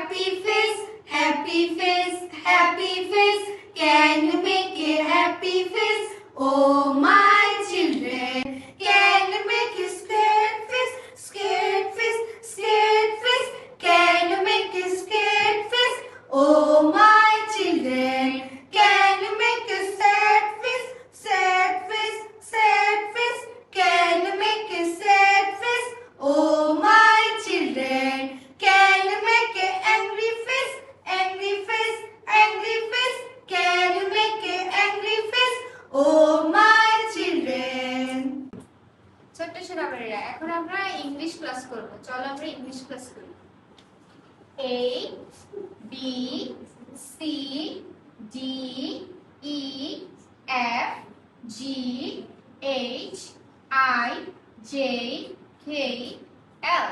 happy face, happy face. Can you make a happy face? Oh my children, can you make a scared face, scared face, scared face? Can you make a scared face? Oh my children, can you make a sad face, sad face, sad face? Can you make a sad face? Oh my children, can you make a angry face, angry face, angry face? Can you make a angry face? Oh my children. ছোট্ট সোনামণিরা, এখন আমরা English class করব। চলো আমরা English class করি। A B C D E F G H I J K L।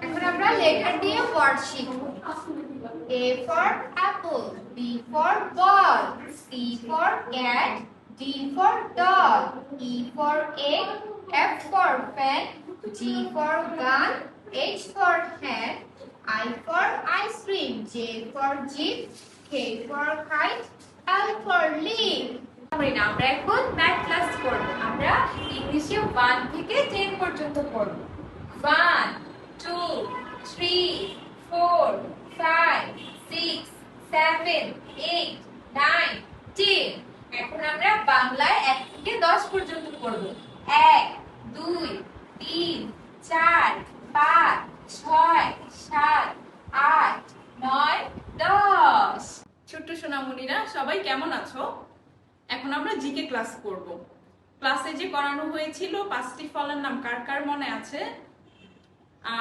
এখন আমরা লেটার দিয়ে ওয়ার্ড শিখব। A for apple, B for ball, C for cat, D for dog, E for egg, F for fan, G for gun, H for hand, I for ice cream, J for jeep, K for kite, L for leaf। আমরা এখন math class করব। আমরা ইংলিশে 1 থেকে 10 পর্যন্ত পড়ব। 1 2 3 4 5 6 7 8 9 10। এখন আমরা বাংলায় 1 থেকে 10 পর্যন্ত পড়ব। 1 2 3 4 5 6 7 8 9 10। ছোট্ট সোনামণিরা, সবাই কেমন আছো? এখন আমরা জিকে ক্লাস করব। ক্লাসে যে করানো হয়েছিল 5টি ফলের নাম কার কার মনে আছে?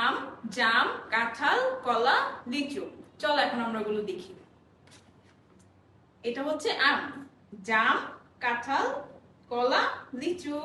আম, জাম, কাঁঠাল, কলা, লিচু। চলো এখন আমরা ওগুলো দেখি। এটা হচ্ছে আম, জাম, কাঁঠাল, কলা, লিচু।